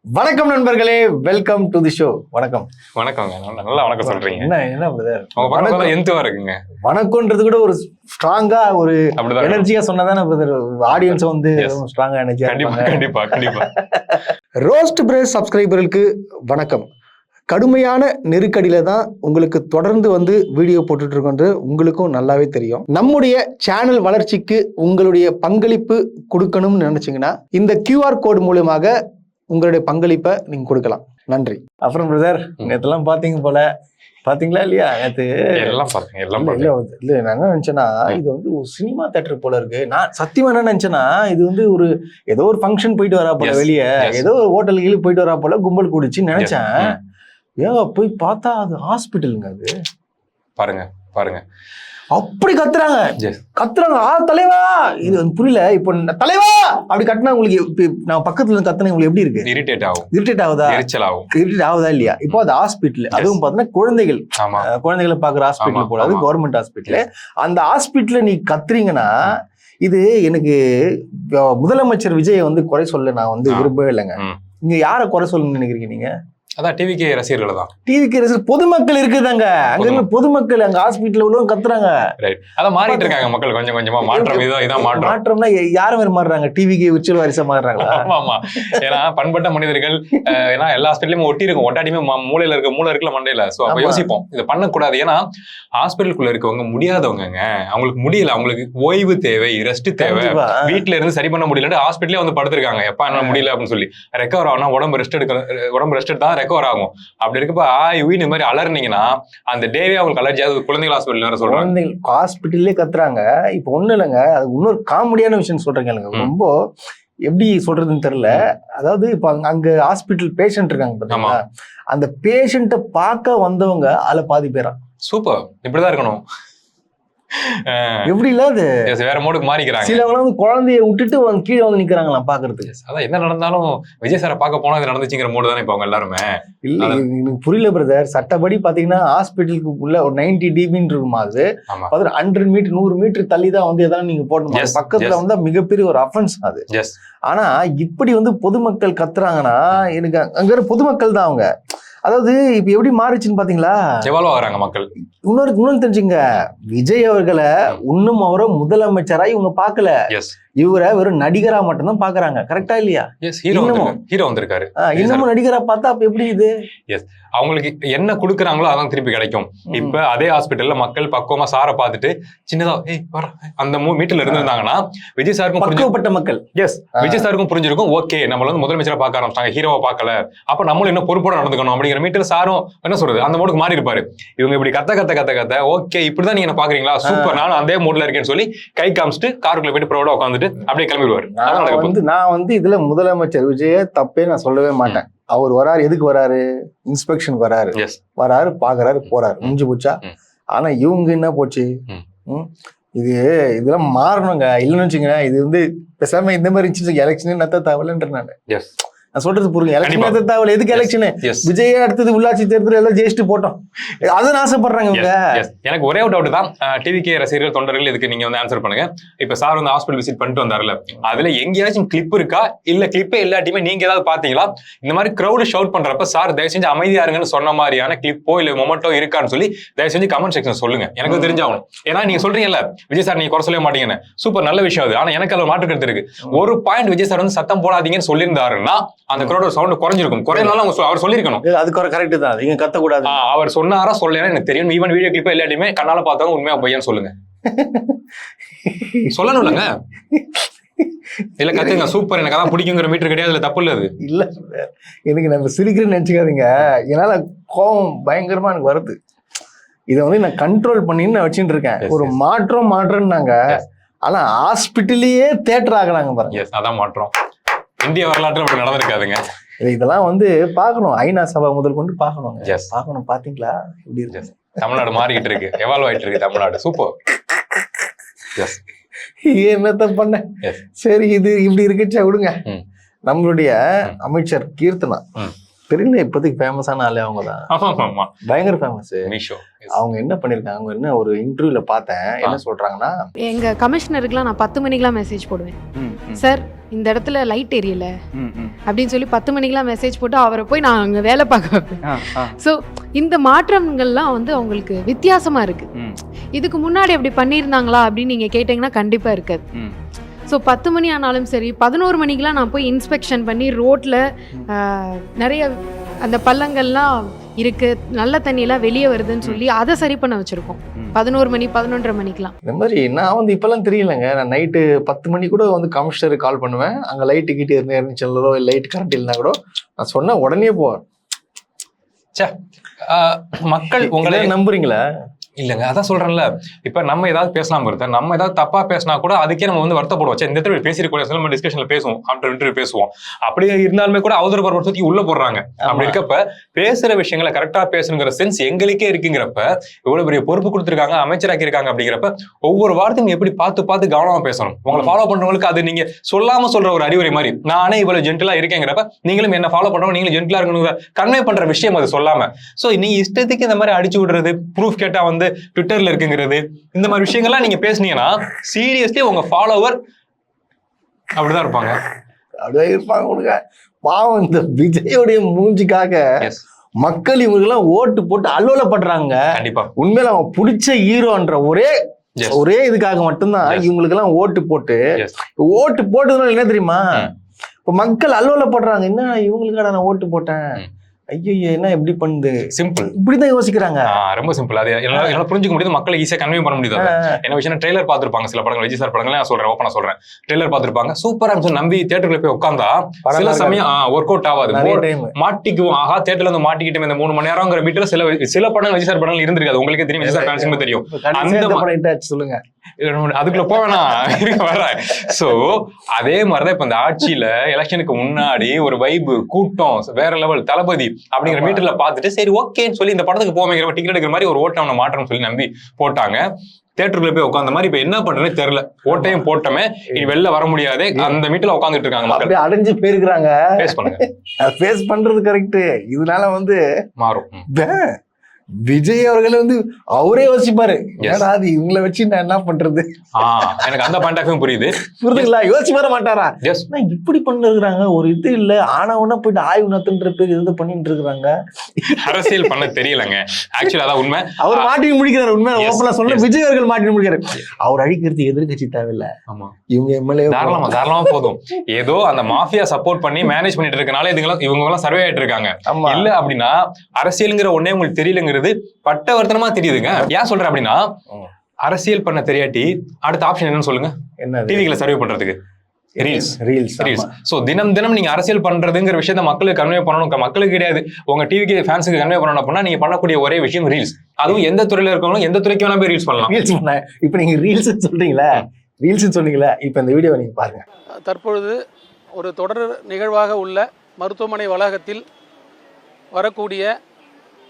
வணக்கம் நண்பர்களே, welcome to the show. வணக்கம். வணக்கங்க. நல்லா வணக்கம் சொல்றீங்க. என்ன பிரதர், வணக்கம் எந்தவா இருக்குங்க. வணக்கம்ன்றது கூட ஒரு ஸ்ட்ராங்கா ஒரு எனர்ஜியா சொன்னதானே பிரதர் ஆடியன்ஸ் வந்து ஸ்ட்ராங்கா எனர்ஜியா. கண்டிப்பா கண்டிப்பா. ரோஸ்ட் பிரேஸ் சப்ஸ்கிரைபர்களுக்கு வணக்கம். கடுமையான நெருக்கடியில தான் உங்களுக்கு தொடர்ந்து வந்து வீடியோ போட்டுட்டு இருக்கோன்றது உங்களுக்கும் நல்லாவே தெரியும். நம்முடைய சேனல் வளர்ச்சிக்கு உங்களுடைய பங்களிப்பு கொடுக்கணும்னு நினைச்சீங்கன்னா இந்த QR கோடு மூலமாக உங்களுடைய பங்களிப்பை நீங்க கொடுக்கலாம். நன்றி. அப்புறம் பிரதர், நேத்தெல்லாம் பாத்தீங்க போல, பாத்தீங்களா இல்லையா? நேத்து எல்லாம் பாத்தீங்க. இல்ல நான் என்ன நினைச்சேன்னா, இது வந்து ஒரு சினிமா தியேட்டர் போல இருக்கு. நான் சத்தியமா என்ன நினைச்சேன்னா, இது வந்து ஒரு ஏதோ ஒரு ஃபங்க்ஷன் போயிட்டு வரா போல, வெளியே ஏதோ ஒரு ஹோட்டலுக்கு போயிட்டு வரா போல கும்பல் கூடிச்சுன்னு நினைச்சேன். ஏன் போய் பார்த்தா அது ஹாஸ்பிட்டலுங்க. அது பாருங்க பாருங்க, அப்படி கத்துறாங்க. தலைவா, இது புரியல. இப்போ தலைவா அப்படி கட்டினா உங்களுக்கு நான் பக்கத்துல இருந்து கத்துனா உங்களுக்கு எப்படி இருக்கு? இரிட்டேட் ஆகுதா? இரிட்டேட் ஆகுதா இல்லையா? இப்போ அது ஹாஸ்பிட்டல், அதுவும் பாத்தீங்கன்னா குழந்தைகளை பாக்குற ஹாஸ்பிட்டல் போல, அது கவர்மெண்ட் ஹாஸ்பிட்டல். அந்த ஹாஸ்பிட்டல்ல நீ கத்துறீங்கன்னா, இது எனக்கு முதலமைச்சர் விஜய் வந்து குறை சொல்ல நான் வந்து விரும்பவே இல்லைங்க. நீங்க யாரை குறை சொல்லணும்னு நினைக்கிறீங்க நீங்க? அதான் டிவிகே ரசிகர்கள் தான். டிவிகே ரசிகர் பொதுமக்கள் இருக்குதாங்க. அங்க பொதுமக்கள் அங்க ஹாஸ்பிட்டல் உள்ளவங்க கத்துறாங்க. அதான் மாறிட்டு இருக்காங்க மக்கள் கொஞ்சம் கொஞ்சமா. மாற்றம்னா யாரும் வேற மாறுறாங்க? டிவிகே உச்சல் வாரிசா மாறுறாங்களா? ஆமா. ஏன்னா பண்பட்ட மனிதர்கள், ஏன்னா எல்லா ஹாஸ்பிட்டலையும் ஒட்டி இருக்கும். ஒட்டாட்டியுமே மூளையில இருக்குல்ல மண்டையில. சோ அப்ப யோசிப்போம் இதை பண்ணக்கூடாது. ஏன்னா ஹாஸ்பிட்டலுக்குள்ள இருக்கவங்க முடியாதவங்க, அவங்களுக்கு முடியல, அவங்களுக்கு ஓய்வு தேவை, ரெஸ்ட் தேவை, வீட்டுல இருந்து சரி பண்ண முடியல, ஹாஸ்பிட்டலே வந்து படுத்திருக்காங்க. எப்ப என்ன முடியல அப்படின்னு சொல்லி ரெக்கவர் ஆகணும். உடம்பு ரெஸ்ட் எடுத்தா ரெக்கவர் ஆகும். அப்படி இருக்கப்ப இந்த மாதிரி அலர்னீங்கன்னா அந்த டேவே அவங்களுக்கு அலர்ஜி. அது குழந்தைகள் ஹாஸ்பிட்டல் சொல்றாங்க, ஹாஸ்பிட்டல்லே கத்துறாங்க. இப்ப ஒண்ணு இல்லைங்க, அது இன்னொரு காமெடியான விஷயம் சொல்றேங்க. ரொம்ப எப்படி சொல்றதுன்னு தெரியல. அதாவது இப்ப அங்க ஹாஸ்பிட்டல் பேஷண்ட் இருக்காங்க பாத்தீங்களா, அந்த பேஷண்ட்டை பார்க்க வந்தவங்க அதுல பாதி பேரா. சூப்பர், இப்படிதான் இருக்கணும். எப்படி இல்ல அது வேற மோடுக்கு மாறிக்கிறாங்க. சிலவங்க வந்து குழந்தைய விட்டுட்டு கீழே வந்து நிக்கிறாங்களாம் பாக்குறதுக்கு. அதான் என்ன நடந்தாலும் விஜய் சாரை பார்க்க போனா இது நடந்துச்சுங்கிற மோடு தானே இப்ப அவங்க எல்லாருமே. இல்ல எனக்கு புரியல பிரதர். சட்டப்படி பாத்தீங்கன்னா ஹாஸ்பிட்டலுக்கு உள்ள ஒரு 90 dBன்னு இருக்குமா, அது 100 மீட்டர் 100 மீட்டர் தள்ளி தான் வந்து எதாவது நீங்க போடணும். பக்கத்துல வந்து மிகப்பெரிய ஒரு அஃபென்ஸ் அது. ஆனா இப்படி வந்து பொதுமக்கள் கத்துறாங்கன்னா, எனக்கு அங்க பொதுமக்கள் தான் அவங்க. அதாவது இப்ப எப்படி மாறிச்சுன்னு பாத்தீங்களா, எவ்வளவு ஆகுறாங்க மக்கள். இன்னொரு தெரிஞ்சுங்க, விஜய் அவர்களை இன்னும் அவரை முதலமைச்சரா இவங்க பாக்கல. இவரை வெறும் நடிகரா மட்டும்தான் பாக்குறாங்க. கரெக்டா இல்லையா? ஹீரோ வந்திருக்காரு, இன்னமும் நடிகரா பார்த்தா அப்ப எப்படி இது? அவங்களுக்கு என்ன கொடுக்குறாங்களோ அதான் திருப்பி கிடைக்கும். இப்ப அதே ஹாஸ்பிட்டல்ல மக்கள் பக்குவமா சாரை பார்த்துட்டு சின்னதா அந்த மீட்டர்ல இருந்திருந்தாங்கன்னா விஜய் சாருக்கும் பக்குவப்பட்ட மக்கள் விஜய் சாருக்கும் புரிஞ்சிருக்கும். ஓகே, நம்மள வந்து முதலமைச்சரா பார்க்க ஆரம்பிச்சாங்க, ஹீரோவா பார்க்கல, அப்ப நம்மளும் இன்னும் பொறுப்போட நடந்துக்கணும் அப்படிங்கிற மீட்டர் சாரும் என்ன சொல்றது அந்த மோடுக்கு மாறி இருப்பாரு. இவங்க இப்படி கத்த ஓகே இப்படிதான் நீங்க பாக்குறீங்களா, சூப்பர், நானும் அதே மோட்ல இருக்கேன்னு சொல்லி கை காமிச்சிட்டு காருக்குள்ள போயிட்டு ப்ரௌடா உட்காந்துட்டு அப்படியே கிளம்பிடுவாரு. நான் வந்து இதுல முதலமைச்சர் விஜய தப்பே நான் சொல்லவே மாட்டேன். அவர் வராரு, எதுக்கு வராரு? இன்ஸ்பெக்ஷனுக்கு வராரு, பாக்குறாரு, போறாரு, முடிஞ்சு போச்சா. ஆனா இவங்க என்ன போச்சு, இதெல்லாம் மாறணுங்க. இல்லைன்னு வச்சுங்க, இது வந்து பேசாம இந்த மாதிரி எலெக்ஷன் நத்த தேவையில்லைன்ற நான் சொல்றது புரியுங்க. எலெக்ஷன் நத்த தேவையில்ல. எதுக்கு எலெக்ஷன்? விஜய் அடுத்தது உள்ளாட்சி தேர்தல் எல்லாம் ஜெயிச்சுட்டு போட்டோம், அதுன்னு ஆசைப்படுறாங்க இவங்க. எனக்கு ஒரே ஒரு டவுட் தான், டிவிகே ரசிகர்கள் தொண்டர்கள் இதுக்கு நீங்க வந்து ஆன்சர் பண்ணுங்க. இப்ப சார் வந்து ஹாஸ்பிட்டல் விசிட் பண்ணிட்டு வந்தாருல, அதுல எங்கேயாச்சும் கிளிப் இருக்கா, இல்ல கிளிப்பே இல்லாட்டியுமே நீங்க ஏதாவது பாத்தீங்களா? இந்த மாதிரி கிரௌட் ஷவுட் பண்றப்ப சார் தயவு செஞ்சு அமைதியா இருங்கன்னு சொன்ன மாதிரியான கிளிப்போ இல்ல மொமெண்டோ இருக்கான்னு சொல்லி தயவு செஞ்சு கமெண்ட் செக்ஷன் சொல்லுங்க, எனக்கு தெரிஞ்சாகணும். ஏன்னா நீங்க சொல்றீங்கல்ல விஜய் சார் நீங்க குறை சொல்ல மாட்டீங்கன்னு, சூப்பர், நல்ல விஷயம் அது. ஆனா எனக்கு அதுல மாற்று கருத்து இருக்கு. ஒரு பாயிண்ட் விஜய் சார் வந்து சத்தம் போடாதீங்கன்னு சொல்லியிருந்தாருன்னா அந்த கிரௌட் சவுண்ட் குறைஞ்சிருக்கும். குறையனாலும் அவர் சொல்லியிருக்கணும், அது கரெக்ட் தான், நீங்க கத்தக்கூடாது. அவர் சொன்னாரா சொல்லலைன்னா எனக்கு தெரியும். ஈவன் வீடியோ கிளிப்பா எல்லாத்தையுமே கண்ணால பார்த்தவங்க உண்மையா பையன் சொல்லுங்க, சொல்லணும் இல்லங்க. இல்ல கத்துங்க, சூப்பர், எனக்கு அதான் பிடிக்குங்கிற மீட்டர் கிடையாது, அதுல தப்பு இல்ல. அது இல்ல, எனக்கு நம்ம சிரிக்கிறேன்னு நினைச்சுக்காதீங்க. என்னால கோபம் பயங்கரமா எனக்கு வருது. இதை வந்து நான் கண்ட்ரோல் பண்ணின்னு நான் வச்சுட்டு இருக்கேன். ஒரு மாற்றம்னாங்க, ஆனா ஹாஸ்பிட்டலையே தியேட்டர் ஆகுறாங்க பாருங்க. அதான் மாற்றம். இந்திய வரலாற்றுல அப்படி நடந்திருக்காதுங்க. இதெல்லாம் வந்து பாக்கணும், ஐநா சபை முதல் கொண்டு பாக்கணும். பாக்கணும். பாத்தீங்களா இப்படி இருக்கு? தமிழ்நாடு மாறிக்கிட்டு இருக்கு, எவால்வ் ஆயிட்டு இருக்கு தமிழ்நாடு. சூப்பர். என்னத்த பண்ண, சரி இது இப்படி இருக்குச்சா விடுங்க. நம்மளுடைய அமைச்சர் கீர்த்தனா தெரியல, இப்போதைக்கு ஃபேமஸான ஆளு அவங்க தான். ஆமா, பயங்கர ஃபேமஸ். மீஷோ அவங்க என்ன பண்ணிருக்காங்க, அவங்க என்ன ஒரு இன்டர்வியூல பார்த்தேன், என்ன சொல்றாங்கன்னா, எங்க கமிஷனருக்குலாம் நான் 10 மணிக்கெல்லாம் மெசேஜ் போடுவேன். சார் இந்த இடத்துல லைட் எரியல அப்படின்னு சொல்லி 10 மணிக்கெல்லாம் மெசேஜ் போட்டு அவரை போய் நான் அங்கே வேலை பார்க்க வைப்பேன். ஸோ இந்த மாற்றங்கள்லாம் வந்து அவங்களுக்கு வித்தியாசமா இருக்கு. இதுக்கு முன்னாடி அப்படி பண்ணியிருந்தாங்களா அப்படின்னு நீங்க கேட்டீங்கன்னா கண்டிப்பா இருக்காது. ஸோ 10 மணி ஆனாலும் சரி, 11 மணிக்கெலாம் நான் போய் இன்ஸ்பெக்ஷன் பண்ணி ரோட்டில் நிறைய அந்த பள்ளங்கள்லாம் இருக்குது, நல்ல தண்ணியெல்லாம் வெளியே வருதுன்னு சொல்லி அதை சரி பண்ண வச்சுருக்கோம். 11 மணி 11:30 மணிக்கெலாம். இந்த மாதிரி நான் வந்து இப்போல்லாம் தெரியலங்க, நான் நைட்டு 10 மணி கூட வந்து கமிஷனருக்கு கால் பண்ணுவேன். அங்கே லைட்டு கிட்டே இருந்துச்சோ லைட் கரண்ட் இல்லைனா கூட நான் சொன்ன உடனே போவேன். மக்கள் உங்களே நம்புறீங்களா? இல்லைங்க, அதான் சொல்றேன்ல. இப்ப நம்ம ஏதாவது பேசலாம் இருக்க, நம்ம ஏதாவது தப்பா பேசினா கூட அதுக்கே நம்ம வந்து வருத்தப்படுவோம். இந்த இடத்துல பேசிருக்கோம், நம்ம டிஸ்கஷன்ல பேசுவோம், ஆஃப்டர் இன்டர்வியூ பேசுவோம். அப்படியே இருந்தாலுமே கூட அவதூறு பரவல் தூக்கி உள்ள போடுறாங்க. அப்படி இருக்கப்ப பேசுற விஷயங்களை கரெக்டா பேசணுங்கிற சென்ஸ் எங்களுக்கே இருக்குங்கிறப்ப, இவ்வளவு பெரிய பொறுப்பு கொடுத்துருக்காங்க, அமைச்சராக்கி இருக்காங்க. அப்படிங்கிறப்ப ஒவ்வொரு வார்த்தையும் எப்படி பார்த்து கவனமா பேசணும். உங்களை ஃபாலோ பண்றவங்களுக்கு அது நீங்க சொல்லாம சொல்ற ஒரு அறிவுரை மாதிரி. நானே இவ்வளவு ஜென்டலா இருக்கேங்கிறப்ப நீங்களும் என்ன ஃபாலோ பண்றவங்க நீங்களும் ஜென்டலா இருக்கணும் கன்வே பண்ற விஷயம் அது சொல்லாம. சோ நீ இஷ்டத்துக்கு இந்த மாதிரி அடிச்சு விடுறது, ப்ரூஃப் கேட்டா வந்து ட்விட்டர்ல இருக்குங்கிறது, இந்த மாதிரி விஷயங்கள்லாம் நீங்க பேசுனீங்கன்னா சீரியஸ்லி உங்க ஃபாலோவர் அப்படிதான் இருப்பாங்க. அப்படியே இருப்பாங்க. பாவம், இந்த விஜயோடைய மூஞ்சிக்காக மக்கள் இவங்களுக்கெல்லாம் ஓட்டு போட்டு அல்லோலப்படுறாங்க. கண்டிப்பா உண்மையில அவன் பிடிச்ச ஹீரோன்ற ஒரே இதுக்காக மட்டும்தான் இவங்களுக்கு எல்லாம் ஓட்டு போட்டதுனால என்ன தெரியுமா, இப்ப மக்கள் அல்லோலப்படுறாங்க. என்ன இவங்களுக்காக நான் ஓட்டு போட்டேன், ஐயோ என்ன எப்படி பண்ணுது, சிம்பிள், இப்படிதான் யோசிக்கிறாங்க. ரொம்ப சிம்பிள். அது என்னால புரிஞ்சுக்க முடியாது, மக்களை ஈஸியா கன்வே பண்ண முடியாது. என்ன விஷயம், ட்ரெய்லர் பார்த்திருப்பாங்க சில படங்கள், விஜய் சார் படங்கள் நான் சொல்றேன், ஓப்பனா சொல்றேன், ட்ரெய்லர் பார்த்திருப்பாங்க, சூப்பரா இருந்துச்சு, நம்பி தியேட்டர்ல போய் உட்காந்தா சில சமயம் ஒர்க் அவுட் ஆகாது, மாட்டிக்குவோம். ஆஹா தியேட்டர்ல வந்து மாட்டிக்கிட்டு இந்த 3 மணி நேரம்ங்கிற வீட்டுல சில படங்கள் விஜய் சார் படங்கள் இருந்திருக்காது. உங்களுக்கே தெரியும், விஜய் சார் ஃபேன்ஸுக்கு தெரியும். அந்த சொல்லுங்க, அதுக்குள்ள போவேனா வர. சோ அதே மாதிரிதான் இப்ப இந்த ஆட்சியில எலெக்ஷனுக்கு முன்னாடி ஒரு வைபு, கூட்டம், வேற லெவல், தளபதி அப்படிங்கிற மீட்டர்ல பாத்துட்டு சரி ஓகேன்னு சொல்லி இந்த படத்துக்கு போவேங்கிற டிக்கெட் எடுக்கிற மாதிரி ஒரு ஓட்டை அவனை மாற்றம்னு சொல்லி நம்பி போட்டாங்க. தியேட்டருக்குள்ள போய் உட்காந்த மாதிரி இப்ப என்ன பண்றேன்னு தெரியல. ஓட்டையும் போட்டமே, இனி வெளில வர முடியாது, அந்த மீட்டர்ல உட்காந்துட்டு இருக்காங்க மக்கள், அடைஞ்சு போயிருக்காங்க. ஃபேஸ் பண்ணுங்க, ஃபேஸ் பண்றது கரெக்ட். இதனால வந்து மாறும். விஜய் அவர்கள் வந்து அவரே யோசிப்பாரு, அது இவங்களை வச்சு நான் என்ன பண்றது. எனக்கு அந்த பாயிண்ட் ஆஃப் வியூ புரியுதுங்களா? யோசிச்சு வர மாட்டாரா, இப்படி பண்ணிருக்காங்க, ஒரு இது இல்ல ஆனா ஒன்னா போயிட்டு ஆய்வு நடத்துன்ற பேர் இருந்து பண்ணிட்டு இருக்காங்க. அரசியல் பண்ண தெரியலங்க ஆக்சுவலா, அதான் உண்மை. அவர் மாட்டி முடிக்கிறாரு, உண்மை ஓப்பனா சொல்ல விஜய் அவர்கள் மாட்டி முடிக்கிறாரு. அவர் அழிக்கிறது எதிர்கட்சி தேவையில்லை, இவங்க எம்எல்ஏ தாராளமா போதும். ஏதோ அந்த மாஃபியா சப்போர்ட் பண்ணி மேனேஜ் பண்ணிட்டு இருக்கனால இவங்க எல்லாம் சர்வே ஆயிட்டு இருக்காங்க. இல்ல அப்படின்னா அரசியல்ங்கிற ஒன்னே உங்களுக்கு தெரியலங்கிறது பட்டவர்த்தனமா தெரியுதுங்க. ஏன் சொல்றேன் அப்படின்னா, அரசியல் பண்ண தெரியாட்டி அடுத்த ஆப்ஷன் என்னன்னு சொல்லுங்க, டிவிகளை சர்வே பண்றதுக்கு ரீல்ஸ். சோ தினம் நீங்க அரசியல் பண்றதுங்கிற விஷயத்த மக்களுக்கு கன்வே பண்ணணும். மக்களுக்கு கிடையாது, உங்க டிவிக்கு ஃபேன்ஸுக்கு கன்வே பண்ணணும் அப்படின்னா நீங்க பண்ணக்கூடிய ஒரே விஷயம் ரீல்ஸ். அதுவும் எந்த துறையில இருக்கவங்களும் எந்த துறைக்கு வேணா போய் ரீல்ஸ் பண்ணலாம். இப்ப நீங்க ரீல்ஸ் சொன்னீங்களா, இப்ப இந்த வீடியோ நீங்க பாருங்க. தற்பொழுது ஒரு தொடர் நிகழ்வாக உள்ள மருத்துவமனை வளாகத்தில் வரக்கூடிய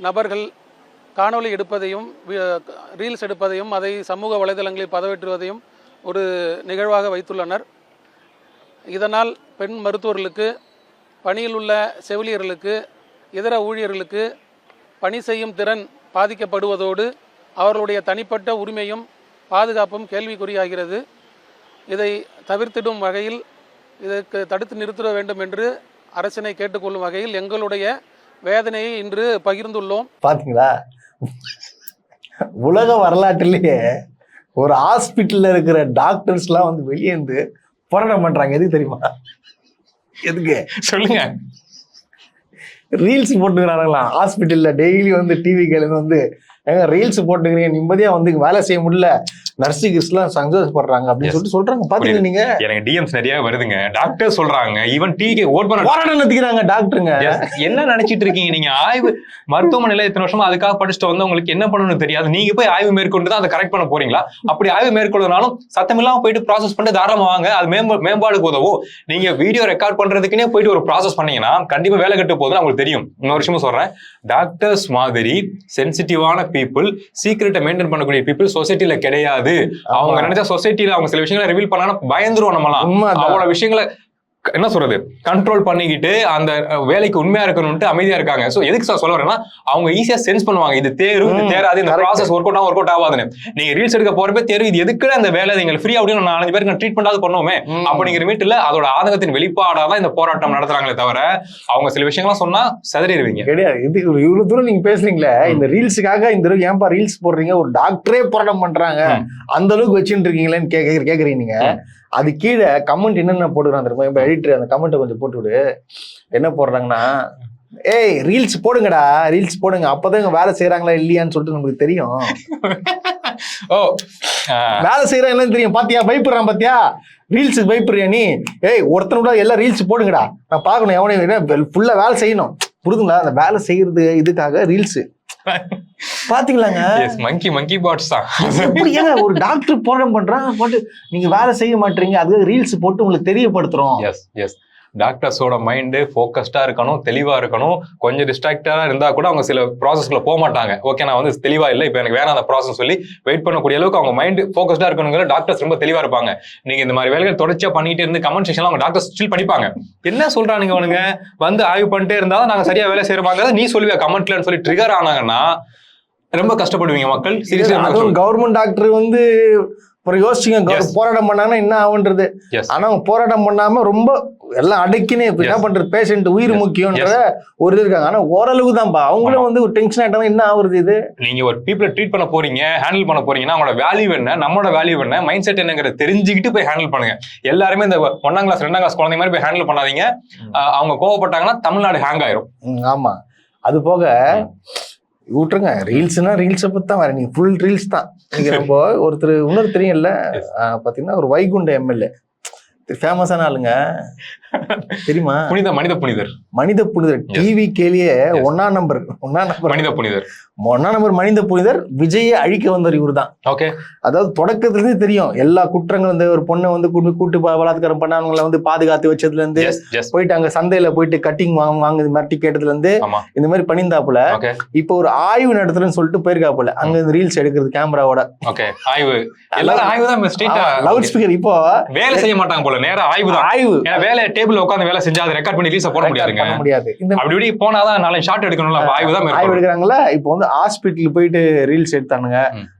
நபர்கள் காணொளி எடுப்பதையும் ரீல்ஸ் எடுப்பதையும் அதை சமூக வலைதளங்களில் பதிவேற்றுவதையும் ஒரு நிகழ்வாக வைத்துள்ளனர். இதனால் பெண் மருத்துவர்களுக்கு, பணியில் உள்ள செவிலியர்களுக்கு, இதர ஊழியர்களுக்கு பணி செய்யும் திறன் பாதிக்கப்படுவதோடு அவர்களுடைய தனிப்பட்ட உரிமையும் பாதுகாப்பும் கேள்விக்குறியாகிறது. இதை தவிர்த்திடும் வகையில் இதற்கு தடுத்து நிறுத்த வேண்டும் என்று அரசினை கேட்டுக்கொள்ளும் வகையில் எங்களுடைய வேதனையை இன்று பகிர்ந்துள்ளோம். பாத்தீங்களா, உலக வரலாற்றிலேயே ஒரு ஹாஸ்பிட்டல்ல இருக்கிற டாக்டர்ஸ்லாம் வந்து வெளியே இருந்து போராட்டம் பண்றாங்க. எதுக்கு தெரியுமா? எதுக்கு சொல்லுங்க? ரீல்ஸ் போட்டுக்கிறாங்களாம் ஹாஸ்பிட்டல்ல. டெய்லி வந்து டிவி கேளுங்க வந்து ரீல்ஸ் போட்டுக்கிறீங்க, நிம்மதியா வந்து வேலை செய்ய முடியல, நர்சிங்ஸ்லாம் சந்தோஷப்படுறாங்க அப்படின்னு சொல்றாங்க. பாத்தீங்க நீங்க, எனக்கு டிஎம்ஸ் நிறைய வருதுங்க. டாக்டர் சொல்றாங்க, ஈவன் டிவிக்கு ஓட் பண்ண போராட்டம் நடத்திக்கிறாங்க டாக்டருங்க. என்ன நினைச்சிட்டு இருக்கீங்க நீங்க? ஆய்வு மருத்துவமனையில இத்தனை வருஷமா அதுக்காக படிச்சுட்டு வந்து உங்களுக்கு என்ன பண்ணணும்னு தெரியாது, நீங்க போய் ஆய்வு மேற்கொண்டு தான் அதை கரெக்ட் பண்ண போறீங்களா? அப்படி ஆய்வு மேற்கொள்ளுனாலும் சத்தம் இல்லாம போயிட்டு ப்ராசஸ் பண்ணிட்டு தாராளமா வாங்க, அது மேம்பாடுக்கு உதவும். நீங்க வீடியோ ரெக்கார்ட் பண்றதுக்குன்னே போயிட்டு ஒரு ப்ராசஸ் பண்ணீங்கன்னா கண்டிப்பா வேலை கட்டு போகுதுன்னு உங்களுக்கு தெரியும். இன்னொரு விஷயமும் சொல்றேன், டாக்டர்ஸ் மாதிரி சென்சிட்டிவான பீப்புள், சீக்ரெட்டை மெயின்டைன் பண்ணக்கூடிய பீப்புள் சொசைட்டில கிடையாது. அவங்க நினைச்சா சொசைட்டில அவங்க சில விஷயங்களை ரிவீல் பண்ணா பயந்துருவோம். நம்மளாம் அவ்வளவு விஷயங்களை என்ன சொல்றது கண்ட்ரோல் பண்ணிக்கிட்டு அந்த வேலைக்கு உண்மையா இருக்கணும்ட்டு அமைதியா இருக்காங்க. சோ எதுக்கு சார் சொல்ல வரேன்னா அவங்க ஈஸியா சென்ஸ் பண்ணுவாங்க இது தேரும் இது தேராது, இந்த ப்ராசஸ் ஒர்க் அவுட் ஆகாதுன்னு. நீங்க ரீல்ஸ் எடுக்க போறப்ப தேரும் இது எதுக்கு அந்த வேலை நீங்க ஃப்ரீ அப்படின்னு 4-5 பேருக்கு ட்ரீட்மெண்டாவது பண்ணுவோமே அப்படிங்கிற மீட்டுல அதோட ஆதங்கத்தின் வெளிப்பாடாதான் இந்த போராட்டம் நடத்துறாங்களே தவிர அவங்க சில விஷயங்கள்லாம் சொன்னா சதறிடுவீங்க. கிடையாது. இது இவ்வளவு தூரம் நீங்க பேசுறீங்களே இந்த ரீல்ஸுக்காக இந்த அளவுக்கு ஏன்பா ரீல்ஸ் போடுறீங்க, ஒரு டாக்டரே போராட்டம் பண்றாங்க அந்த அளவுக்கு வச்சுட்டு இருக்கீங்களேன்னு கேக்குறீங்க நீங்க. அது கீழே கமெண்ட் என்னென்ன போடுறான் தெரியுமா? இப்ப எடிட்டர் அந்த கமெண்ட்டை கொஞ்சம் போட்டு விடு. என்ன போடுறாங்கன்னா, ஏய் ரீல்ஸ் போடுங்கடா, ரீல்ஸ் போடுங்க, அப்பதான் வேலை செய்யறாங்களா இல்லையான்னு சொல்லிட்டு நமக்கு தெரியும். ஓ வேலை செய்யறாங்கன்னு தெரியும். பாத்தியா பயப்படுறான், பாத்தியா ரீல்ஸுக்கு பயப்படுறியா நீ? ஏய் ஒருத்தனோட எல்லாம் ரீல்ஸ் போடுங்கடா, நான் பாக்கணும் எவனையும் ஃபுல்லா வேலை செய்யணும். புரிதுங்களா? அந்த வேலை செய்யறது இதுக்காக ரீல்ஸ் பாத்தீங்களாங்க. மங்கி பாட்ஸ் தான். ஏங்க ஒரு டாக்டர் போராட்டம் பண்றாங்க போட்டு நீங்க வேலை செய்ய மாட்டீங்க, அதுக்கு ரீல்ஸ் போட்டு உங்களுக்கு தெரியப்படுத்துறோம். எஸ் டாக்டர்ஸோட மைண்டு ஃபோக்கஸ்டா இருக்கணும், தெளிவா இருக்கணும். கொஞ்சம் டிஸ்ட்ராக்டா இருந்தா கூட அவங்க சில ப்ராசஸ்க்குள்ள போக மாட்டாங்க. ஓகே நான் வந்து தெளிவா இல்லை, இப்போ எனக்கு வேணாம் அந்த ப்ராசஸ் சொல்லி வெயிட் பண்ணக்கூடிய அளவுக்கு அவங்க மைண்டு ஃபோக்கஸ்டா இருக்கணுங்கிற டாக்டர்ஸ் ரொம்ப தெளிவா இருப்பாங்க. நீங்க இந்த மாதிரி வேலைகள் தொடர்ச்சியா பண்ணிட்டு இருந்து கமெண்ட் செக்ஷன்ல அவங்க டாக்டர்ஸ் ஸ்டில் படிப்பாங்க. என்ன சொல்றானுங்க அவனுங்க வந்து ஆய்வு பண்ணிட்டே இருந்தா நாங்க சரியா வேலை செய்யறோமாங்க நீ சொல்லுவியா கமெண்ட்லன்னு சொல்லி ட்ரிகர் ஆனாங்கன்னா ரொம்ப கஷ்டப்படுவீங்க மக்கள். சீரியஸா கவர்மெண்ட் டாக்டர் வந்து யோசிச்சுங்க போராட்டம் பண்ணாங்கன்னா என்ன ஆகுன்றது. ஆனா அவங்க போராட்டம் பண்ணாம ரொம்ப எல்லாம் அடக்கினே என்ன பண்றது, பேஷண்ட் உயிர் முக்கியம்ன்ற ஒரு இது இருக்காங்க. ஆனா ஓரளவுக்கு தான்ப்பா அவங்களும் வந்து ஒரு டென்ஷன் ஆயிட்டாங்க. என்ன ஆகுறது இது? நீங்க ஒரு பீப்புளை ட்ரீட் பண்ண போறீங்க, ஹேண்டில் பண்ண போறீங்கன்னா அவங்களோட வேல்யூ என்ன, நம்மளோட வேல்யூ என்ன, மைண்ட் செட் என்னங்கிறத தெரிஞ்சுக்கிட்டு போய் ஹேண்டில் பண்ணுங்க. எல்லாருமே இந்த 1ஆம் கிளாஸ் 2ஆம் கிளாஸ் குழந்தை மாதிரி போய் ஹேண்டில் பண்ணாதீங்க. அவங்க கோவப்பட்டாங்கன்னா தமிழ்நாடு ஹேங் ஆயிரும். ஆமா. அது போக விட்டுருங்க, ரீல்ஸ்னா ரீல்ஸை பத்தி தான் வேற, நீங்க ஃபுல் ரீல்ஸ் தான். நீங்க ரொம்ப ஒருத்தர் இன்னொரு தெரியும்ல பாத்தீங்கன்னா ஒரு வைகுண்ட எம்எல்ஏ ஃபேமஸான ஆளுங்க தெரியுமா? மனித புனிதர் டிவி கேலியே 1ஆம் நம்பர் மனித புனிதர் விஜயை அழிக்க வந்தவர் இவரு தான். ஓகே, அதாவது தொடக்கத்துல இருந்து தெரியும் எல்லா குற்றங்களும். இந்த ஒரு பொண்ணை வந்து கூட்டு பலாத்காரம் பண்ணவங்களை வந்து பாதுகாத்து வச்சதுல இருந்து போயிட்டு அங்க சந்தையில போயிட்டு கட்டிங் வாங்குது மிரட்டி கேட்டதுல இருந்து இந்த மாதிரி பண்ணியிருந்தாப்புல. இப்ப ஒரு ஆய்வு நடத்துறேன்னு சொல்லிட்டு போயிருக்காப்புல அங்க ரீல்ஸ் எடுக்கிறது கேமராவோட. லவுட் ஸ்பீக்கர் இப்போ வேலை செய்ய மாட்டாங்க போல, நேரா ஆய்வு வேலை டேபிள்ல உட்கார்ந்து வேலை செஞ்சா அதை ரெக்கார்ட் பண்ணி ரிலீஸ் போட முடியாது. அப்படி போனாதான் 4 ஷாட் எடுக்கணும்ல, ஆய்வு எடுக்கிறாங்களா. இப்போ வந்து ஹாஸ்பிட்டல் போயிட்டு ரீல்ஸ் எடுத்தானுங்க.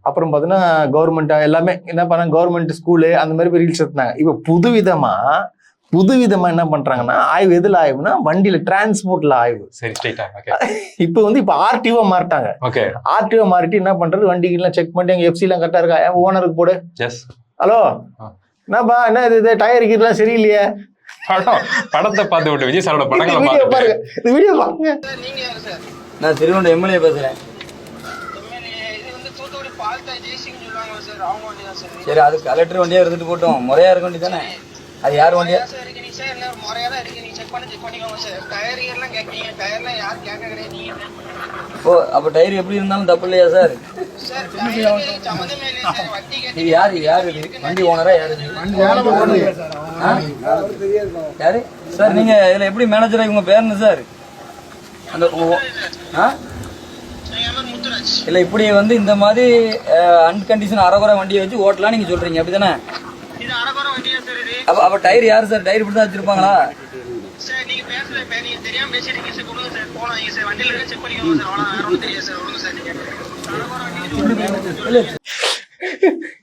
அப்புறம் பாத்தீங்கன்னா கவர்மெண்ட் எல்லாமே என்ன பண்ணாங்க, கவர்மெண்ட் ஸ்கூலு அந்த மாதிரி போய் ரீல்ஸ் எடுத்தாங்க. இப்ப புதுவிதமா என்ன பண்றாங்கன்னா ஆய்வு. எதுல ஆய்வுனா வண்டியில டிரான்ஸ்போர்ட்ல ஆய்வு. இப்ப வந்து இப்ப ஆர்டிஓ மாறிட்டாங்க. ஆர்டிஓ மாறிட்டு என்ன பண்றது, வண்டிக்கு எல்லாம் செக் பண்ணிட்டு எங்க எஃப்சி எல்லாம் கரெக்டா இருக்கா, ஓனருக்கு போடு. ஹலோ என்னப்பா என்ன இது டயர் கீரெல்லாம் சரியில்லையே. படத்தை பார்த்து விட்டு விஜய் சாரோட படங்களை பாருங்க, இந்த வீடியோ பாருங்க. நான் திருவண்ணாமலை எம்எல்ஏ பேசுறேன். சரி, அது கலெக்டர் வண்டியா இருந்துட்டு போட்டோம், முறையா இருக்க வேண்டிய தானே. அது யார் வண்டியா? ஓ, அப்ப டயர் எப்படி இருந்தாலும் தப்பு இல்லையா சார்? இது யாரு இது வண்டி ஓனரா? யாரு சார்? நீங்க இதுல எப்படி மேனேஜரா? இவங்க பேர் என்ன சார்? அந்த இல்ல இப்படி வந்து இந்த மாதிரி அன்கண்டிஷன் அரகுறை வண்டியை வச்சு ஓட்டலாம் நீங்க சொல்றீங்க, அப்படிதானே? அப்ப டயர் யாரு சார்? டயர் இப்படி தான் வச்சிருப்பாங்களா?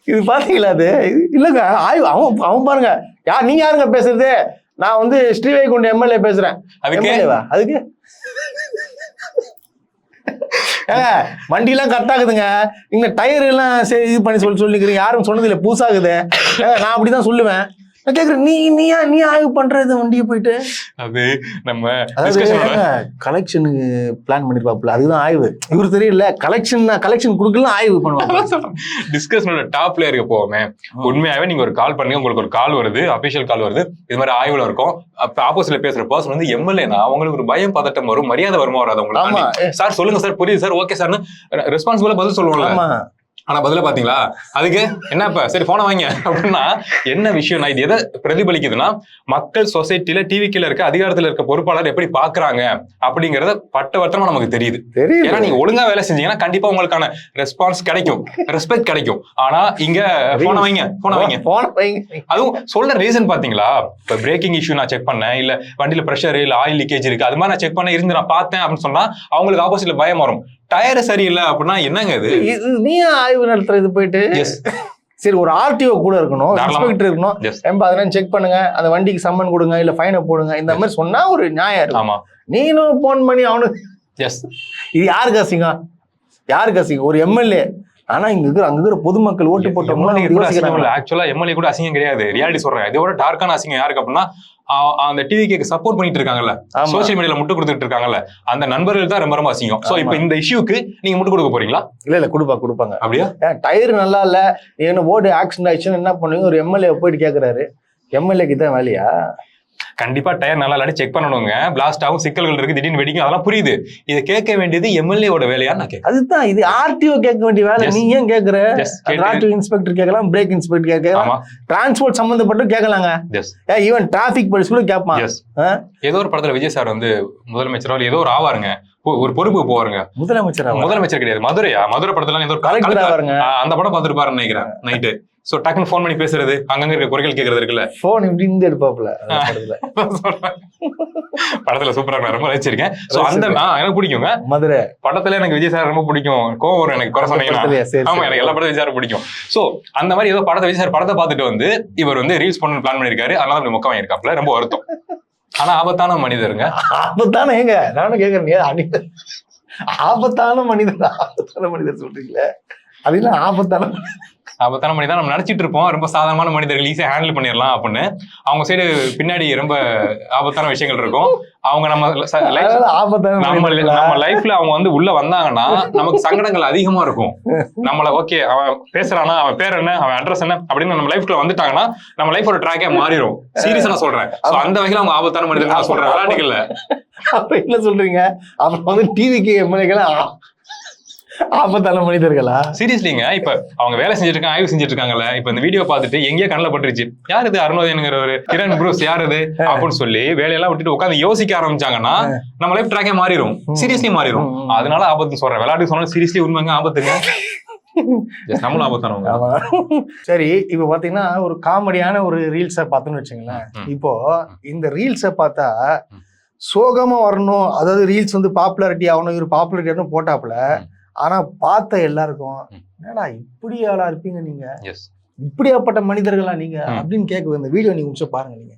இது பாத்தீங்களா? அது இல்லங்க ஆய்வு. அவன் பாருங்க, நீங்க யாருங்க பேசுறது? நான் வந்து ஸ்ரீவைகுண்ட எம்எல்ஏ பேசுறேன். அதுக்கு வண்டி எல்லாம் கரெக்டாகுதுங்க, இங்க டயர் எல்லாம் இது பண்ணி சொல்லிக்கிறீங்க. யாரும் சொன்னது இல்ல, பூசாகுது. நான் அப்படிதான் சொல்லுவேன். கேக்குறேன், நீ ஆய்வு பண்றது வண்டியை போயிட்டு. அது நம்ம கலெக்ஷனுக்கு பிளான் பண்ணிருப்பாப்புல, அதுதான் ஆய்வு. இவரு தெரியல, கலெக்ஷன் கொடுக்கலாம் ஆய்வு பண்ணுவாங்க. டிஸ்கஷனோட டாப்ல இருக்க போவோமே, உண்மையாவே நீங்க ஒரு கால் பண்ணுங்க, உங்களுக்கு ஒரு கால் வருது, அபிஷியல் கால் வருது, இது மாதிரி ஆய்வுல இருக்கும். அப்ப ஆப்போசிட்ல பேசுற பர்சன் வந்து எம்எல்ஏனா அவங்களுக்கு ஒரு பயம் பதட்டம் வரும், மரியாதை வருமா வராது உங்களுக்கு. சார் சொல்லுங்க சார், புரியுது சார், ஓகே சார்னு ரெஸ்பான்சிபிளா பதில் சொல்லுவாங்க. ஆனா பதில பாத்தீங்களா? அதுக்கு என்னப்பா சரி போன வாங்க அப்படின்னா என்ன விஷயம்? இது எதை பிரதிபலிக்குதுன்னா, மக்கள் சொசைட்டில டிவிக்கில இருக்க அதிகாரத்துல இருக்க பொறுப்பாளர் எப்படி பாக்குறாங்க அப்படிங்கறத பட்டவர்த்தமா நமக்கு தெரியுது. ஏன்னா நீங்க ஒழுங்கா வேலை செஞ்சீங்கன்னா கண்டிப்பா உங்களுக்கான ரெஸ்பான்ஸ் கிடைக்கும், ரெஸ்பெக்ட் கிடைக்கும். ஆனா இங்க போன வைங்க. அதுவும் சொல்ற ரீசன் பாத்தீங்களா? இப்ப பிரேக்கிங் இஷ்யூ நான் செக் பண்ணேன், இல்ல வண்டியில பிரஷர் இல்ல ஆயில் லீக்கேஜ் இருக்கு, அது மாதிரி நான் செக் பண்ண இருந்து நான் பார்த்தேன் அப்படின்னு சொன்னா அவங்களுக்கு ஆப்போசிட்ல பயம் வரும். டயர் சரியில்லை அப்படின்னா என்னங்க இது? நீ ஆய்வு நடத்துறது போயிட்டு சரி ஒரு ஆர்டிஓ கூட இருக்கணும், இன்ஸ்பெக்டர் இருக்கணும், அதெல்லாம் செக் பண்ணுங்க, அந்த வண்டிக்கு சம்மன் கொடுங்க, இல்ல ஃபைனை போடுங்க, இந்த மாதிரி சொன்னா ஒரு நியாயம் இருக்கும். ஆமா, நீனும் போன் பண்ணி அவனுக்கு இது யாருக்கு அசிங்கம்? யாருக்கு அசிங்கம்? ஒரு எம்எல்ஏ. ஆனா அங்க இருக்கிற பொதுமக்கள் ஓட்டு போட்டவங்க ஆக்சுவலா எம்எல்ஏ கூட அசிங்கம் கிடையாது. ரியாலிட்டி சொல்றேன். இதோட டார்க்கான அசிங்கம் யாருக்கு அப்படின்னா, அந்த டிவிக்கு சப்போர்ட் பண்ணிட்டு இருக்காங்கல்ல, சோசியல் மீடியால முட்டு கொடுத்துட்டு இருக்காங்கல்ல, அந்த நண்பர்கள் தான் ரொம்ப அசிங்கம். சோ இப்போ இந்த இஷ்யூக்கு நீங்க முட்டு கொடுக்க போறீங்களா? இல்ல கொடுப்பாங்க. அப்படியா? டயர் நல்லா இல்ல, என்ன போர்டு ஆக்சிடென்ட் ஆயிடுச்சுன்னு என்ன பண்ணுவீங்க? ஒரு எம்எல்ஏ போயிட்டு கேக்குறாரு. எம்எல்ஏக்கு தான் வேலையா? கண்டிப்பா டயர் நல்லா இல்லாட்டி செக் பண்ணணுங்க. பிளாஸ்ட் ஆகும், சிக்கல்கள் இருக்கு, திடீர்னு வெடிக்கும், அதெல்லாம் புரியுது. இதை கேட்க வேண்டியது எம்எல்ஏவோட வேலையான்னு நான் கேட்க. அதுதான் இது ஆர்டிஓ கேட்க வேண்டிய வேலை. நீ ஏன் கேட்கற? ஆர்டிஓ இன்ஸ்பெக்டர் கேட்கலாம், பிரேக் இன்ஸ்பெக்டர் கேட்கலாம், டிரான்ஸ்போர்ட் சம்பந்தப்பட்டு கேட்கலாங்க. ஈவன் டிராபிக் போலீஸ் கூட கேட்பான். ஏதோ ஒரு படத்துல விஜய் சார் வந்து முதலமைச்சரோ ஏதோ ஒரு ஆவாருங்க, ஒரு பொறுப்புக்கு போவாருங்க. முதலமைச்சர் கிடையாது, மதுரை படத்துல ஏதோ அந்த படம் பார்த்துட்டு பாருன்னு நினைக்கிறேன் நைட்டு. சோ டக்குன்னு போன் பண்ணி பேசுறது, அங்கங்க இருக்க குறைகள் கேட்கறது இருக்குல்ல, போன் இப்படி இருந்து எடுப்பாப்ல படத்துல சூப்பரா ரொம்ப ரசிச்சிருக்கேன். சோ அந்த எனக்கு பிடிக்குங்க மதுரை படத்துல. எனக்கு விஜய் சார் ரொம்ப பிடிக்கும். கோவம் வரும் எனக்கு, குறை சொன்னீங்கன்னா. ஆமா, எனக்கு எல்லா படத்தையும் விஜய் சார் பிடிக்கும். சோ அந்த மாதிரி ஏதோ படத்தை விஜய் சார் படத்தை பார்த்துட்டு வந்து இவர் வந்து ரீல்ஸ் பண்ண பிளான் பண்ணிருக்காரு. அதனால அப்படி மொக்கம் வாங்கியிருக்காப்ல. ரொம்ப வருத்தம். ஆனா ஆபத்தான மனிதருங்க. ஆபத்தான ஏங்க நானும் கேக்குறேன். ஆபத்தான மனிதர் சொல்றீங்களே, அது ஆபத்தான மனிதன் நம்ம நினைச்சிட்டு இருப்போம். ரொம்ப சாதாரணமான மனிதர்கள் ஈஸியா ஹேண்டில் பண்ணிடலாம் அப்படின்னு. அவங்க சைடு பின்னாடி ரொம்ப ஆபத்தான விஷயங்கள் இருக்கும். அவங்க நம்ம லைஃப்ல அவங்க வந்து உள்ள வந்தாங்கன்னா நமக்கு சங்கடங்கள் அதிகமா இருக்கும். நம்மள ஓகே அவன் பேசுறானா, அவன் பேர் என்ன, அவன் அட்ரஸ் என்ன அப்படின்னு நம்ம லைஃப்ல வந்துட்டாங்கன்னா நம்ம லைஃபோட ட்ராக்கே மாறிடும். சீரியஸா நான் சொல்றேன். அந்த வகையில அவங்க ஆபத்தான மனிதர்கள் நான் சொல்றேன், விளையாட்டுகள்ல. அப்ப என்ன சொல்றீங்க? அப்புறம் வந்து டிவிக்கு எம்எல்ஏக்கள் ஆபத்தான மனிதர்களா? சீரியஸ்லிங்க. இப்ப அவங்க வேலை செஞ்சுட்டு இருக்காங்க, ஆய்வு செஞ்சுட்டு இருக்காங்கல்ல. இப்ப இந்த வீடியோ பார்த்துட்டு எங்கேயோ கண்ணில் பட்டுருச்சு, யார் இது அருணோதயனுங்கிற ஒரு கிரண் ப்ரூஸ் யார் இது அப்படின்னு சொல்லி வேலையெல்லாம் விட்டுட்டு உட்காந்து யோசிக்க ஆரம்பிச்சாங்கன்னா நம்ம லைஃப் ட்ராக்கே மாறிடும், சீரியஸ்லி மாறிடும். அதனால ஆபத்து சொல்றேன். விளையாட்டு சொன்னா சீரியஸ்லி உண்மைங்க ஆபத்துங்க. நம்மளும் ஆபத்தானவங்க. சரி, இப்ப பாத்தீங்கன்னா ஒரு காமெடியான ஒரு ரீல்ஸை பார்த்தோன்னு வச்சுங்களேன். இப்போ இந்த ரீல்ஸை பார்த்தா சோகமா வரணும், அதாவது ரீல்ஸ் வந்து பாப்புலாரிட்டி ஆகணும், இவர் பாப்புலாரிட்டி ஆகணும் போட்டாப்புல. ஆனா பார்த்த எல்லாருக்கும் என்னடா இப்படி ஆளா இருப்பீங்க நீங்க, இப்படியாப்பட்ட மனிதர்களா நீங்க அப்படின்னு கேட்க இந்த வீடியோ நீங்க முடிச்சு பாருங்க. நீங்க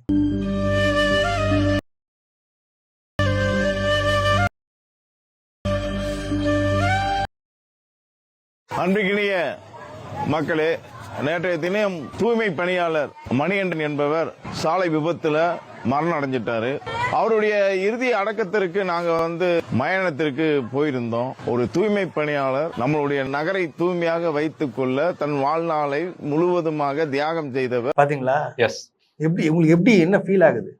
அன்பிற்கினிய மக்களே, நேற்றைய தினம் தூய்மை பணியாளர் மணிகண்டன் என்பவர் சாலை விபத்துல மரணம் அடைஞ்சிட்டாரு. அவருடைய இறுதி அடக்கத்திற்கு நாங்க வந்து மயானத்திற்கு போயிருந்தோம். ஒரு தூய்மை பணியாளர் நம்மளுடைய நகரை தூய்மையாக வைத்துக் கொள்ள தன் வாழ்நாளை முழுவதுமாக தியாகம் செய்தவர். பாத்தீங்களா? எப்படி உங்களுக்கு எப்படி என்ன ஃபீல் ஆகுது?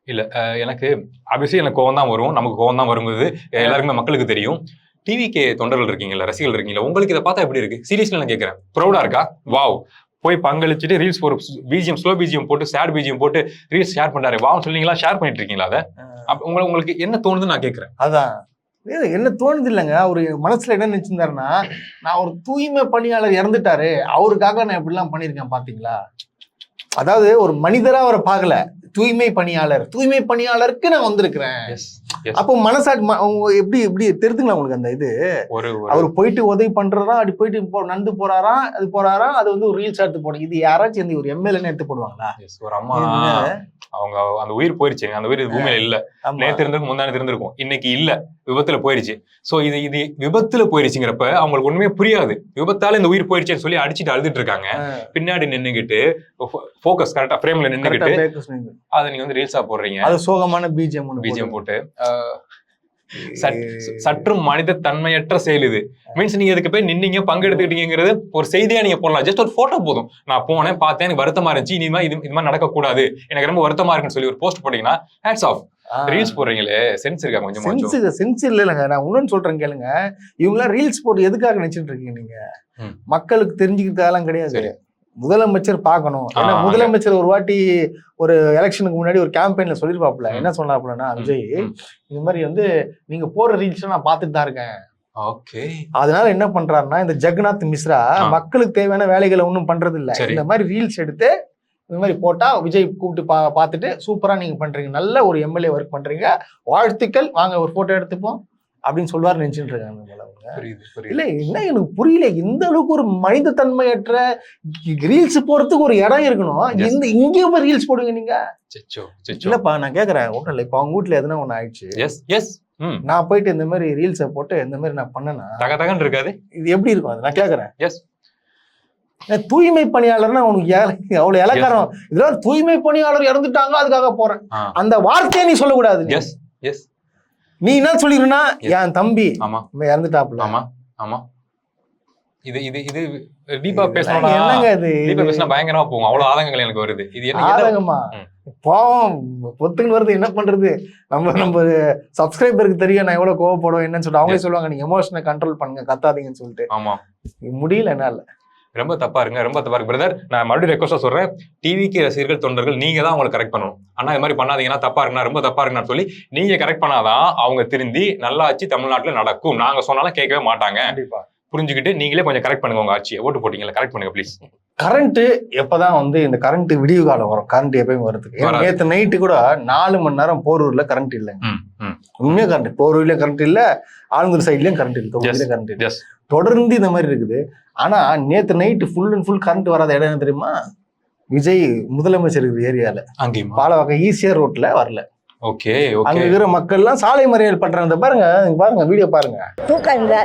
இல்ல எனக்கு ஆப்வியஸ்லி எனக்கு கோவம் தான் வரும். நமக்கு கோவம் தான் வரும்போது எல்லாருக்குமே மக்களுக்கு தெரியும். டிவிக்கு தொண்டர்கள் இருக்கீங்களா, ரசிகர்கள் இருக்கீங்களா, உங்களுக்கு இதை பார்த்தா எப்படி இருக்கு? சீரியஸ்லி நான் கேட்கறேன். ப்ரௌடா இருக்கா? வாவ், போய் பங்களிச்சுட்டு ரீல்ஸ் ஒரு பிஜிஎம் ஸ்லோ பிஜிஎம் போட்டு சேட் பிஜிஎம் போட்டு ரீல்ஸ் ஷேர் பண்றாரு. வாவ் சொல்றீங்களா? ஷேர் பண்ணிட்டு இருக்கீங்களா? அதை உங்களுக்கு என்ன தோணுதுன்னு நான் கேட்கறேன். அதான் என்ன தோணுது இல்லைங்க. அவரு மனசுல என்ன நினைச்சிருந்தாருன்னா, நான் ஒரு தூய்மை பணியாளர் இறந்துட்டாரு, அவருக்காக நான் இப்படிலாம் பண்ணிருக்கேன் பாத்தீங்களா. அதாவது ஒரு மனிதரா அவரை பார்க்கல, தூய்மை பணியாளருக்கு நான் வந்திருக்கிறேன். அப்போ மனசாட்சி எப்படி எப்படி தெரிஞ்சுங்களா உங்களுக்கு அந்த இது? அவர் போயிட்டு உதவி பண்றதா, அப்படி போயிட்டு நடந்து போறாராம், அது போறாராம், அது வந்து ஒரு ரீல்ஸ் எடுத்து போடும். இது யாராச்சும் ஒரு எம்எல்ஏன்னு எடுத்து போடுவாங்களா? ஒரு அம்மா அவங்க அந்த உயிர் போயிருச்சு, அந்த உயிர் பூமியில இல்ல. நேற்று இருந்திருக்கும், முந்தானத்து இருந்திருக்கும், இன்னைக்கு இல்ல, விபத்துல போயிருச்சு. சோ இது விபத்துல போயிருச்சுங்கிறப்ப அவங்களுக்கு ஒண்ணுமே புரியாது. விபத்தால இந்த உயிர் போயிருச்சுன்னு சொல்லி அடிச்சுட்டு அழுதுட்டு இருக்காங்க. பின்னாடி நின்னுகிட்டு போக்கஸ் கரெக்டா ஃப்ரேம்ல நின்னுகிட்டு அதை நீங்க வந்து ரீல்ஸா போடுறீங்க. அது சோகமான பிஜிஎம் போட்டு சற்றும் மனித தன்மையற்ற செயல் இது. மீன்ஸ் நீங்க இதுக்கு போய் நின்னீங்க, பங்கெடுத்துக்கிட்டீங்கிறது ஒரு செய்தியா நீங்க போடலாம். ஜஸ்ட் ஒரு போட்டோ போதும். நான் போனேன், பார்த்தேன், எனக்கு வருத்தமா இருந்துச்சு, இனிமே இது மாதிரி நடக்க கூடாது, எனக்கு ரொம்ப வருத்தமா இருக்குன்னு சொல்லி ஒரு போஸ்ட் போட்டீங்கன்னா ஹேட்ஸ் ஆஃப். ரீல்ஸ் போடுறீங்களே சென்ஸ் இருக்கா கொஞ்சம்? சென்ஸ் இல்லைங்க. நான் இன்னொன்னு சொல்றேன் கேளுங்க. இவங்களாம் ரீல்ஸ் போட்டு எதுக்காக நினைச்சிட்டு இருக்கீங்க நீங்க? மக்களுக்கு தெரிஞ்சுக்கிட்டாலாம் கிடையாது. முதலமைச்சர் பார்க்கணும். ஏன்னா முதலமைச்சர் ஒரு வாட்டி ஒரு எலெக்ஷனுக்கு முன்னாடி ஒரு கேம்பெயின்ல சொல்லிருப்பாப்புல. என்ன சொன்னாப்புலன்னா, விஜய் இந்த மாதிரி வந்து நீங்க போடுற ரீல்ஸ் நான் பார்த்துட்டு தான் இருக்கேன். ஓகே. அதனால என்ன பண்றாருன்னா, இந்த ஜெகநாத் மிஸ்ரா மக்களுக்கு தேவையான வேலைகளை ஒன்றும் பண்றது இல்லை. இந்த மாதிரி ரீல்ஸ் எடுத்து இந்த மாதிரி போட்டா விஜய் கூப்பிட்டு பார்த்துட்டு சூப்பரா நீங்க பண்றீங்க, நல்ல ஒரு எம்எல்ஏ ஒர்க் பண்றீங்க, வாழ்த்துக்கள், வாங்க ஒரு போட்டோ எடுத்துப்போம் அப்படின்னு சொல்லுவாரு நினைச்சுட்டு இருக்காங்க. இல்ல என்ன எனக்கு புரியல, இந்த அளவுக்கு ஒரு மனித தன்மையற்ற ரீல்ஸ் போறதுக்கு ஒரு இடம் இருக்கணும். இங்கே போய் ரீல்ஸ் போடுங்க நீங்க. இல்லப்பா நான் கேக்குறேன், ஒன்றும் இல்லை. இப்ப அவங்க வீட்டுல எதுனா ஒண்ணு ஆயிடுச்சு, நான் போயிட்டு இந்த மாதிரி ரீல்ஸை போட்டு இந்த மாதிரி நான் பண்ணேன்னா தகதகன்னு இருக்காது? இது எப்படி இருக்கும் அது நான் கேக்குறேன். தூய்மை பணியாளர்னா உனக்கு அவ்வளவு இலக்காரம். இதெல்லாம் தூய்மை பணியாளர் இறந்துட்டாங்க அதுக்காக போறேன், அந்த வார்த்தையை நீ சொல்லக்கூடாது. நீ என்ன சொல்லிருந்தா, என் தம்பி இறந்துட்டாப்ல. ஆமா ஆமா. இது இது இது தீபா பேசணும். என்னங்க இது தீபா பேசினா பயங்கரமா போகும். அவ்வளவு ஆதங்கங்கள் எனக்கு வருது. இது என்ன ஆதங்கமா? பாவம் பொத்துக்குன்னு வருது, என்ன பண்றது? நம்ம சப்ஸ்கிரைபருக்கு தெரியும் நான் எவ்வளவு கோவப்படுவோம் என்னன்னு சொல்லிட்டு. அவங்களே சொல்லுவாங்க நீங்க எமோஷனை கண்ட்ரோல் பண்ணுங்க, கத்தாதீங்கன்னு சொல்லிட்டு. ஆமா, முடியல என்னால. ரொம்ப தப்பா இருங்க, ரொம்ப தப்பா இருக்கு பிரதர். நான் மறுபடியும் ரெக்வஸ்டா சொல்றேன், டிவிக்கு ரசிகர்கள் தொண்டர்கள் நீங்க தான் அவங்களை கரெக்ட் பண்ணணும். ஆனா இது மாதிரி பண்ணாதீங்கன்னா தப்பா இருக்குன்னா, ரொம்ப தப்பா இருக்குன்னு சொல்லி நீங்க கரெக்ட் பண்ணாதான் அவங்க திருந்தி நல்லாட்சி தமிழ்நாட்டுல நடக்கும். நாங்க சொன்னாலும் கேட்கவே மாட்டாங்க. புரிஞ்சுக்கிட்டு நீங்களே கொஞ்சம் கரெக்ட் பண்ணுங்க. உங்க ஆட்சியை ஓட்டு போட்டீங்களா, கரெக்ட் பண்ணுங்க ப்ளீஸ். கரண்ட் எப்பதான் வந்து இந்த கரண்ட் விடிவு காலம் வரும்? கரண்ட் எப்பயும் வருதுக்கு. நேற்று நைட்டு கூட 4 மணி நேரம் போரூர்ல கரண்ட் இல்லைங்க. உண்மையா கரண்ட், போரூர்ல கரண்ட் இல்ல, ஆளுந்தூர் சைட்லயும் கரண்ட் இல்லை, தொகுதியில கரண்ட் இல்லை. தொடர்ந்து இந்த மாதிரி இருக்குது. ஆனா நேற்று night full and full current வராத இடம் என்ன தெரியுமா? விஜய் முதலமைச்சர் ஏரியால பாலவாக்கம் ஈசிஆர் ரோட்ல வரல. ஓகே, அங்க இருக்கிற மக்கள் எல்லாம் சாலை மறியல் பண்றாங்க. பாருங்க பாருங்க, வீடியோ பாருங்க. தூக்கம் இல்ல,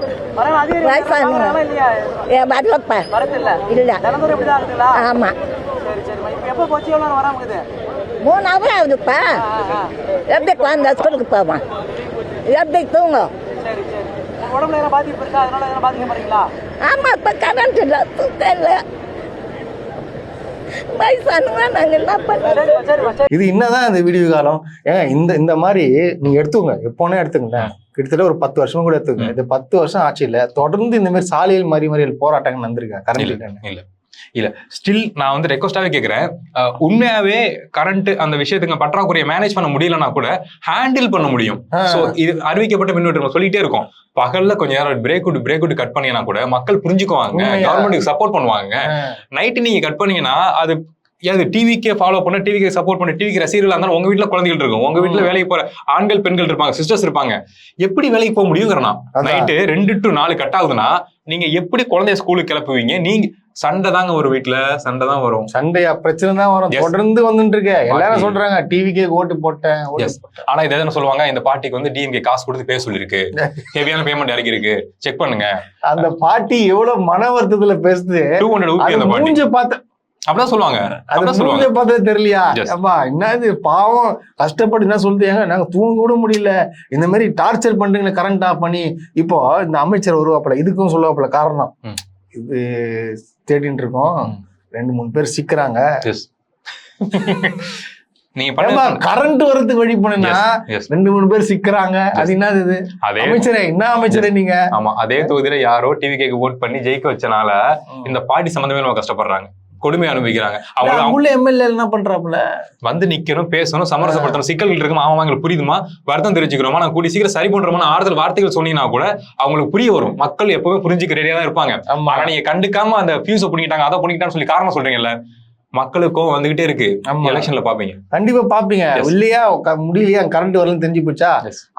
ஆமா 3 hour ஆகுதுப்பா. எப்படி குழந்தை ஸ்கூலுக்கு போவான், எப்படி தூங்கும்? ஆமா, இப்ப கரண்ட் இல்ல, தூக்கம் இல்ல, இது என்னதான் இந்த வீடியோ காலம்? ஏங்க இந்த மாதிரி நீங்க எடுத்துக்கோங்க, எப்போனே எடுத்துக்கங்க, கிட்டத்தட்ட ஒரு 10 வருஷமும் கூட எடுத்துக்கோங்க. இந்த 10 வருஷம் ஆட்சியில தொடர்ந்து இந்த மாதிரி சாலையில் மறியல் போராட்டங்கள் நடந்திருக்கேன். கரண்ட் இல்ல ஸ்டில் நான் வந்து ரெக்வஸ்டாவே கேட்கிறேன், உண்மையாவே கரண்ட் அந்த விஷயத்துக்கு பற்றாக்குறையை மேனேஜ் பண்ண முடியலன்னா கூட ஹேண்டில் பண்ண முடியும். சோ இது அறிவிக்கப்பட்ட மின்னோட்டம் சொல்லிட்டே இருக்கும். பகல்ல கொஞ்ச நேரம் பிரேக் விட்டு கட் பண்ணினா கூட மக்கள் புரிஞ்சுக்குவாங்க, கவர்மெண்ட்டுக்கு சப்போர்ட் பண்ணுவாங்க. நைட்டு நீங்க கட் பண்ணீங்கன்னா அது டிவிக்கே ஃபாலோ பண்ண, டிவிக்கு சப்போர்ட் பண்ண, டிவிக்கு ரசிகர்கள் இருந்தாலும் உங்க வீட்டுல குழந்தைகள் இருக்கும், உங்க வீட்டுல வேலைக்கு போற ஆண்கள் பெண்கள் இருப்பாங்க, சிஸ்டர்ஸ் இருப்பாங்க. எப்படி வேலைக்கு போக முடியுங்கிறனா? நைட்டு 2 to 4 கட் ஆகுதுன்னா நீங்க எப்படி குழந்தைய ஸ்கூலுக்கு கிளப்புவீங்க? நீங்க சண்டை தாங்க ஒரு வீட்டுல சண்டை தான் வரும், சண்டையா பிரச்சனை தான் வரும், தொடர்ந்து வந்துட்டு இருக்கு. எல்லாரும் சொல்றாங்க டிவிக்கே ஓட்டு போட்டேன். ஆனா இதை என்ன சொல்லுவாங்க, இந்த பார்ட்டிக்கு வந்து டிஎம்கே காசு கொடுத்து பேச சொல்லிருக்கு, ஹெவியான பேமெண்ட் இறக்கி இருக்கு, செக் பண்ணுங்க. அந்த பார்ட்டி எவ்வளவு மன வருத்தத்துல பேசுது. 200 மூஞ்ச பார்த்து அப்படிதான் சொல்லுவாங்க. அது பார்த்தா தெரியலையா? என்ன இது பாவம், கஷ்டப்பட்டு என்ன சொல்லுது, நாங்க தூங்க கூட முடியல, இந்த மாதிரி டார்ச்சர் பண்றீங்க கரண்ட் ஆஃப் பண்ணி. இப்போ இந்த அமைச்சர் வருவாப்புல, இதுக்கும் சொல்லுவாப்புல காரணம். இது தேடிட்டு இருக்கோம், 2-3 பேர் சிக்கிறாங்க. கரண்ட் வரதுக்கு வழி பண்ணா 2-3 பேர் சிக்கிறாங்க. அது என்னது? அமைச்சரே, என்ன அமைச்சரே நீங்க? ஆமா, அதே தொகுதியில யாரோ டிவி கேக்கு ஓட் பண்ணி ஜெயிக்க வச்சனால இந்த பார்ட்டி சம்பந்தமே நம்ம கஷ்டப்படுறாங்க, கொடுமை அனுபவிக்கிறாங்க. அவங்க எம்எல்ஏ என்ன பண்றாப்புல, வந்து நிக்கணும், பேசணும், சமரசப்படுத்தணும், சிக்கல்கள் இருக்கும். ஆமா, எங்களுக்கு புரியுதுமா, வருத்தம் தெரிஞ்சுக்கிறோமா, நான் கூடி சீக்கிரம் சரி பண்றோமா, ஆறுதல் வார்த்தைகள் சொன்னீங்கன்னா கூட அவங்களுக்கு புரிய வரும். மக்கள் எப்பவுமே புரிஞ்சுக்க ரெடியா தான் இருப்பாங்க. ஆனா நீங்க கண்டுக்காம அந்த ஃபியூஸை பண்ணிக்கிட்டாங்க, அதை பண்ணிக்கிட்டான்னு சொல்லி காரணம் சொல்றீங்கல்ல, மக்களுக்கும் வந்துகிட்டே இருக்கு. எலெக்ஷன்ல பாப்பீங்க, கண்டிப்பா பாப்பீங்க. இல்லையா முடியலையா, கரண்ட் வரலன்னு தெரிஞ்சு போச்சா,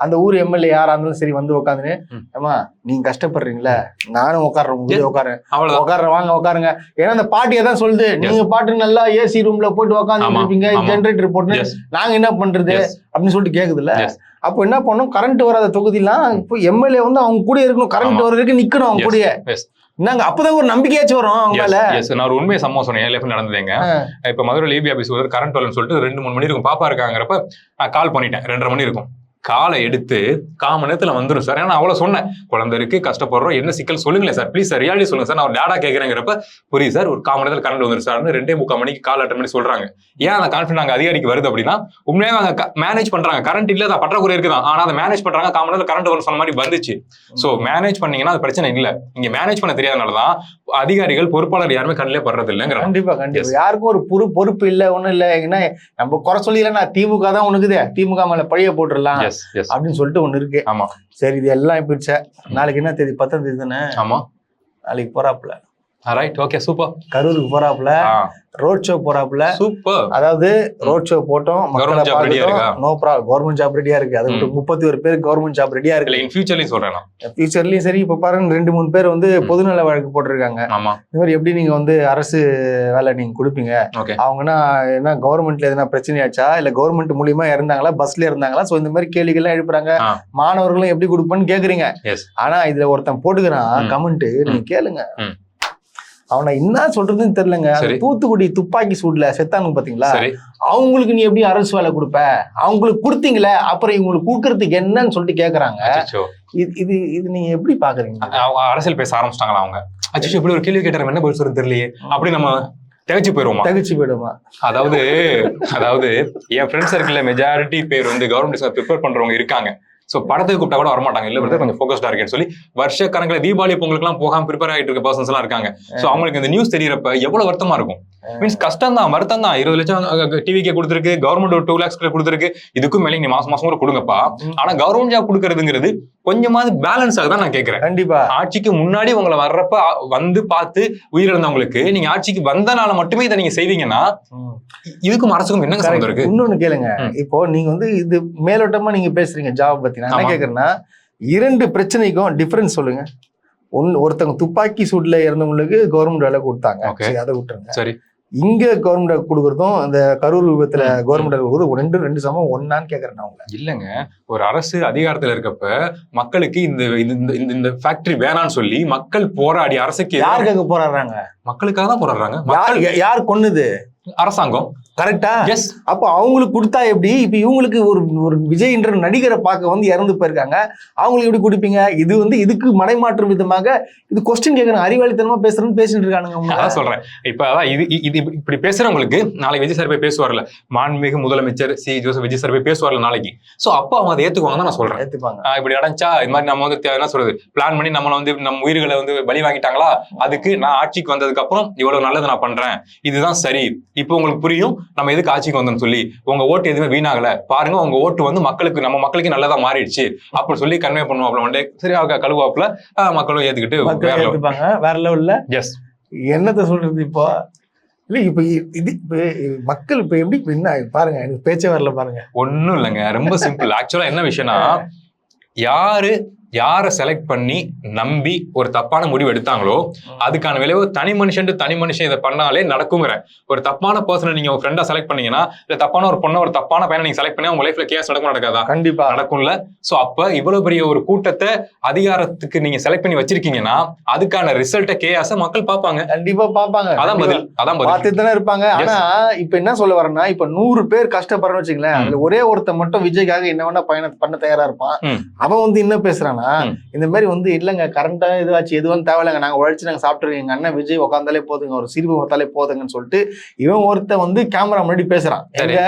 அந்த ஊர் எம்எல்ஏ யாரா இருந்தாலும் சரி வந்து உட்காந்துன்னு, ஏமா நீங்க கஷ்டப்படுறீங்களா, நானும் உட்காடுறேன், உட்காடுறேன், வாங்க உட்காருங்க. ஏன்னா அந்த பாட்டியை தான் சொல்லுது, நீங்க பாட்டு நல்லா ஏசி ரூம்ல போயிட்டு உட்காந்து இருப்பீங்க, ஜென்ரேட்டர் போட்டு நாங்க என்ன பண்றது அப்படின்னு சொல்லிட்டு கேக்குதுல்ல. அப்போ என்ன பண்ணும், கரண்ட் வராத தொகுதியெல்லாம் இப்போ எம்எல்ஏ வந்து அவங்க கூட இருக்கணும், கரண்ட் வர்றதுக்கு நிக்கணும் அவங்க கூட. நாங்க அப்பதான் ஒரு நம்பிக்கையாச்சும் வரும் அவங்களால. நான் ஒரு உண்மையை சம்பவம் சொன்னேன், நடந்ததுங்க. இப்ப மதுரை லிபி ஆபீஸ் கரண்ட் வரலன்னு சொல்லிட்டு 2-3 மணி இருக்கும், பாப்பா இருக்காங்கிறப்ப நான் கால் பண்ணிட்டேன். 2:30 மணி இருக்கும், காலை எடுத்து 1/4 மணி நேரத்துல வந்துடும் சார். ஏன்னா அவ்வளவு சொன்னேன், குழந்தை இருக்கு, கஷ்டப்படுறோம், என்ன சிக்கல் சொல்லுங்களேன் சார், ப்ளீஸ் சார், ரியாலிட்டி சொல்லுங்க சார், நான் டேடா கேட்கறேங்கிறப்ப புரியுது சார், ஒரு 1/4 மணி நேரத்துல கரண்ட் வந்துடும் சார், 2:45 மணிக்கு கால் அட்டன் பண்ணி சொல்றாங்க. ஏன் அந்த கான்ஃபிடன்ட் அங்க அதிகாரிக்கு வருது அப்படின்னா, உண்மையாக அங்க மேனேஜ் பண்றாங்க, கரண்ட் இல்ல, அதை பற்றாக்குறை இருக்குதான், ஆனா அதை மேனேஜ் பண்றாங்க, 1/4 மணி நேரத்துல கரண்ட் வரும் சொன்ன மாதிரி வந்துச்சு. சோ மேனேஜ் பண்ணீங்கன்னா அது பிரச்சனை இல்ல. இங்க மேனேஜ் பண்ண தெரியாதனாலதான் அதிகாரிகள் பொறுப்பாளர் யாருமே கண்ணிலே படுறது இல்லைங்கிற. கண்டிப்பா கண்டிப்பா யாருக்கும் ஒரு பொறுப்பு இல்ல, ஒண்ணும் இல்ல. ஏன்னா நம்ம குறை சொல்லிடலாம், நான் திமுக தான் உனக்குதே, திமுக மேல பழைய போட்டுடலாம் அப்படின்னு சொல்லிட்டு ஒண்ணு இருக்கு. ஆமா சரி, இது எல்லாம் பிடிச்ச நாளைக்கு என்ன தேதி? 10ஆம் தேதி தானே? ஆமா, நாளைக்கு போறாப்புல. Right, okay, super. கரூருக்கு போறாப்புல, ரோட் ஷோ போறாப்புல. சூப்பர். அதாவது ரோட் ஷோ போட்டோம், மக்களை பார்க்கட்டும், நோ ப்ராப்ளம், கவர்மெண்ட் ஜாப் ரெடியா இருக்கு. அது 31 பேர் கவர்மெண்ட் ஜாப் ரெடியா இருக்கு. இன் ஃபியூச்சர்லயும் சொல்றேன், ஃபியூச்சர்லயும் சரி. இப்ப பாருங்க 2-3 பேர் வந்து பொதுநல வழக்கு போட்டிருக்காங்க. ஆமா, இந்த மாதிரி எப்படி நீங்க வந்து அரசு வேலை நீங்க கொடுப்பீங்க? அவங்கன்னா என்ன கவர்மெண்ட்ல எதனா பிரச்சனையாச்சா, இல்ல கவர்மெண்ட் மூலியமா இருந்தாங்களா, பஸ்ல இருந்தாங்களா? சோ இந்த மாதிரி கேள்விகள்லாம் எழுப்புறாங்க. மாணவர்களும் எப்படி கொடுப்பேன்னு கேக்குறீங்க. ஆனா இதுல ஒருத்தன் போட்டுக்கிறான் கமெண்ட், நீங்க கேளுங்க. அவனை என்ன சொல்றதுன்னு தெரியலங்க. தூத்துக்குடி துப்பாக்கி சூட்ல செத்தானு பாத்தீங்களா, அவங்களுக்கு நீ எப்படி அரசு வேலை கொடுப்ப? அவங்களுக்கு கொடுத்தீங்களே, அப்புறம் இவங்களுக்கு கொடுக்கறதுக்கு என்னன்னு சொல்லிட்டு கேக்குறாங்க. இது நீங்க எப்படி பாக்குறீங்க? அரசியல் பேச ஆரம்பிச்சிட்டாங்களா அவங்க? அச்சோ, இப்படி ஒரு கேள்வி கேட்டாரு, என்ன பதில் சொல்றது தெரியலையே, அப்படி நம்ம தகச்சு போயிடுவோமா? அதாவது என் ஃப்ரெண்ட் சர்க்கிள்ல மெஜாரிட்டி பேர் வந்து கவர்மெண்ட் ப்ரிப்பேர் பண்றவங்க இருக்காங்க. சோ படத்துக்கு கூப்பிட்டா கூட வரமாட்டாங்க, இல்ல பிரதர் கொஞ்சம் ஃபோக்கஸ்டா இருக்கேன்னு சொல்லி வருஷ கணக்குல தீபாவளி பொங்கலுக்கு எல்லாம் போகாம ப்ரிப்பேர் ஆகிட்டு இருக்க பர்சன்ஸ் எல்லாம் இருக்காங்க. சோ அவங்களுக்கு இந்த நியூஸ் தெரியறப்ப எவ்வளவு வருத்தமா இருக்கும். மீன்ஸ் கஷ்டம் தான், வருத்தம் தான். 20 லட்சம் டிவிக்கே கொடுத்துருக்கு, கவர்மெண்ட் ஒரு 2 lakhs கொடுத்துருக்கு, இதுக்கும் மேலே நீ மாசம் கூட கொடுங்கப்பா. ஆனா கவர்மெண்ட் ஜாப் கொடுக்கறதுங்கிறது கொஞ்சமாவது பேலன்ஸ் ஆகுதான் நான் கேட்கிறேன். கண்டிப்பா ஆட்சிக்கு முன்னாடி உங்களை வர்றப்ப வந்து பார்த்து உயிரிழந்தவங்களுக்கு நீங்க ஆட்சிக்கு வந்தனால மட்டுமே இதை நீங்க செய்வீங்கன்னா இதுக்கும் அரசுக்கும் என்ன சம்பந்தம் இருக்கு? இன்னொன்னு கேளுங்க, இப்போ நீங்க வந்து இது மேலோட்டமா நீங்க பேசுறீங்க ஜாப் பத்தி. நான் என்ன கேக்குறேன்னா, 2 பிரச்சனைக்கும் டிஃபரன்ஸ் சொல்லுங்க. ஒருத்தவங்க துப்பாக்கி சூட்ல இறந்தவங்களுக்கு கவர்மெண்ட் வேலை கொடுத்தாங்க, அதை விட்டுருங்க. சரி, இங்க கவர்மெண்ட் கொடுக்கறதும் இந்த கரூர் விபத்துல கவர்மெண்ட் கொடுக்கறது ரெண்டு சமம் ஒன்னான்னு கேக்குறேன் அவங்க. இல்லங்க, ஒரு அரசு அதிகாரத்துல இருக்கப்ப மக்களுக்கு இந்த ஃபேக்டரி வேணான்னு சொல்லி மக்கள் போராடி அரசுக்கு யாருக்காக போராடுறாங்க? மக்களுக்காக தான் போராடுறாங்க. யார் கொன்னுது? அரசாங்கம். கரெக்டா? எஸ். அப்போ அவங்களுக்கு கொடுத்தா எப்படி? இப்ப இவங்களுக்கு ஒரு விஜய்ன்ற நடிகரை பார்க்க வந்து இறந்து போயிருக்காங்க, அவங்களுக்கு எப்படி கொடுப்பீங்க? இது வந்து இதுக்கு மடைமாற்றும் விதமாக இது கொஸ்டின் கேட்கறேன், அறிவாளித்தனமா பேசிட்டு இருக்கானுங்க. அதான் சொல்றேன். இப்ப அதான் இது இப்படி பேசுறவங்களுக்கு நாளைக்கு விஜய் சார் போய் பேசுவார்ல, மாண்புமிகு முதலமைச்சர் ஜோசப் விஜய் சார் போய் பேசுவார்ல நாளைக்கு. சோ அப்போ அவங்க அதை ஏத்துக்குவாங்க தான் நான் சொல்றேன். ஏத்துப்பாங்க. இப்படி அடைஞ்சா இது மாதிரி நம்ம வந்து என்ன சொல்றது, பிளான் பண்ணி நம்மள வந்து நம்ம உயிர்களை வந்து பலி வாங்கிட்டாங்களா, அதுக்கு நான் ஆட்சிக்கு வந்ததுக்கு அப்புறம் இவ்வளவு நல்லது நான் பண்றேன், இதுதான் சரி, இப்போ உங்களுக்கு புரியும் நம்ம எதுக்கு ஆட்சிக்கு வந்தோம்னு சொல்லி. உங்க ஓட்டு எதுவுமே வீணாகல பாருங்க, உங்க ஓட்டு வந்து மக்களுக்கு நம்ம மக்களுக்கு நல்லதா மாறிடுச்சு அப்படின்னு சொல்லி கன்வே பண்ணுவாப்ல. சரி, கழுவாப்புல மக்களும் ஏத்துக்கிட்டு வேற லெவல்ல. எஸ். என்னத்த சொல்றது இப்போ? இல்ல இப்ப இது மக்கள் இப்ப எப்படி என்ன பாருங்க, எனக்கு பேச்சே வரல பாருங்க. ஒண்ணும் இல்லைங்க, ரொம்ப சிம்பிள். ஆக்சுவலா என்ன விஷயம்னா, யாரை செலக்ட் பண்ணி நம்பி ஒரு தப்பான முடிவு எடுத்தாங்களோ அதுக்கான விளைவு தனி மனுஷன் இதை பண்ணாலே நடக்குங்கிற. ஒரு தப்பான பர்சனை நீங்க ஒரு ஃப்ரெண்டா செலக்ட் பண்ணீங்கன்னா, இல்ல தப்பான ஒரு பொண்ணை ஒரு தப்பான பையனை நீங்க செலக்ட் பண்ணி உங்க லைஃப்ல கேஸ் நடக்காதா? கண்டிப்பா நடக்கும்ல. சோ அப்ப இவ்வளவு பெரிய ஒரு கூட்டத்தை அதிகாரத்துக்கு நீங்க செலக்ட் பண்ணி வச்சிருக்கீங்கன்னா அதுக்கான ரிசல்ட்டை கேஸ மக்கள் பார்ப்பாங்க. கண்டிப்பா பார்ப்பாங்க. அதான் பதில் பார்த்துட்டு தானே இருப்பாங்க. ஆனா இப்ப என்ன சொல்ல வரேன்னா, இப்ப 100 பேர் கஷ்டப்படுறோம்னு வச்சுங்களேன், அதுல ஒரே ஒருத்த மட்டும் விஜய்க்காக என்ன வேணா பயணம் பண்ண தயாரா இருப்பான். அவன் வந்து என்ன பேசுறான், இந்த மாதிரி வந்து இல்லங்க கரண்டா இதுவாச்சு எதுவும் தேவையில்லைங்க, நாங்க உழைச்சு நாங்க சாப்பிட்டுருக்கோம், எங்க அண்ணன் விஜய் உட்காந்தாலே போதுங்க, ஒரு சிரிப்பு பார்த்தாலே போதுங்கன்னு சொல்லிட்டு இவன் ஒருத்த வந்து கேமரா முன்னாடி பேசுறான். எங்க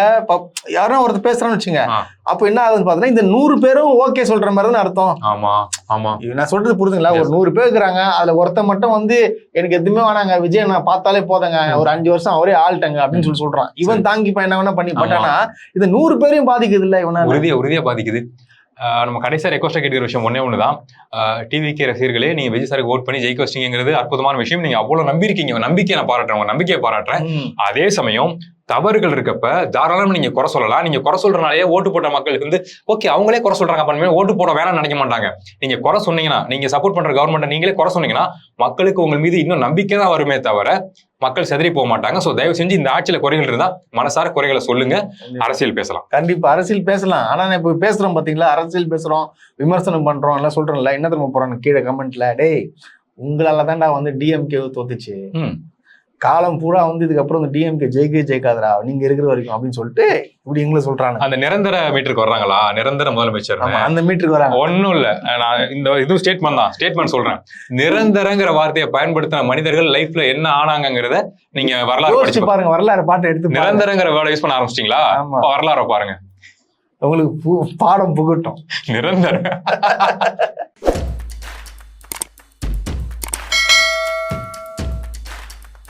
யாரும் ஒருத்தர் பேசுறான்னு வச்சுங்க, அப்ப என்ன ஆகுதுன்னு பாத்தீங்கன்னா இந்த 100 பேரும் ஓகே சொல்ற மாதிரி தான் அர்த்தம். ஆமா ஆமா, நான் சொல்றது புரியுதுங்களா? ஒரு 100 பேர் இருக்கிறாங்க, அதுல ஒருத்த மட்டும் வந்து எனக்கு எதுவுமே வேணாங்க, விஜய் நான் பார்த்தாலே போதங்க, ஒரு 5 வருஷம் அவரே ஆள்ட்டங்க அப்படின்னு சொல்றான். இவன் தாங்கி என்ன வேணா பண்ணி பட்டானா இது 100 பேரையும் பாதிக்குது இல்ல? இவனா உறுதியா பாதிக்குது. நம்ம கடைசியா ரெக்வஸ்டா கேட்கிற விஷயம் ஒண்ணுதான், டிவிகே ரசிகர்களே, நீங்க விஜய் சாருக்கு ஓட் பண்ணி ஜெயிக்க வச்சிங்கிறது அற்புதமான விஷயம். நீங்க அவ்வளவு நம்பியிருக்கீங்க, நம்பிக்கையை நான் பாராட்டுறேன், உங்க நம்பிக்கையை பாராட்டுறேன். அதே சமயம் தவறுகள் இருக்கப்ப தாராளமா நீங்க குறை சொல்லலாம். நீங்க குறை சொல்றனாலேயே ஓட்டு போட்ட மக்களுக்கு வந்து ஓகே அவங்களே குறை சொல்றாங்க பண்ணுமே, ஓட்டு போட வேணாம்னு நினைக்க மாட்டாங்க. நீங்க குறை சொன்னீங்கன்னா, நீங்க சப்போர்ட் பண்ற கவர்மெண்ட் நீங்களே குறை சொன்னீங்கன்னா மக்களுக்கு உங்க மீது இன்னும் நம்பிக்கை தான் வருமே தவிர மக்கள் செதறி போக மாட்டாங்க. சோ தயவு செஞ்சு இந்த ஆட்சியில குறைகள் இருந்தா மனசார குறைகளை சொல்லுங்க, அரசியல் பேசலாம். கண்டிப்பா அரசியல் பேசலாம். ஆனா நான் இப்ப பேசுறோம் பாத்தீங்களா, அரசியல் பேசுறோம், விமர்சனம் பண்றோம், எல்லாம் சொல்றோம்ல, என்ன திரும்ப போறோம் கீழே கமெண்ட்ல, டேய் உங்களால தான்டா வந்து டிஎம்கே தோத்துச்சு, காலம் பூரா வந்து இதுக்கப்புறம் இந்த டிஎம்கே ஜெயிக்காதரா நீங்க இருக்கிற வரைக்கும் அப்படின்னு சொல்லிட்டு இப்படி எங்களை சொல்றாங்க. அந்த நிரந்தர மீட்டருக்கு வர்றாங்களா, நிரந்தர முதலமைச்சர் அந்த மீட்டருக்கு வராங்க. ஒன்னும் இல்ல, நான் இந்த இது ஸ்டேட்மெண்ட் சொல்றேன். நிரந்தரங்கிற வார்த்தையை பயன்படுத்தின மனிதர்கள் லைஃப்ல என்ன ஆனாங்கிறத நீங்க வரலாறு படிச்சு பாருங்க. வரலாறு பாட்டை எடுத்து நிரந்தரங்கிற வேர்டை யூஸ் பண்ண ஆரம்பிச்சிட்டீங்களா? வரலாறு பாருங்க, உங்களுக்கு பாடம் புகட்டும். நிரந்தரம்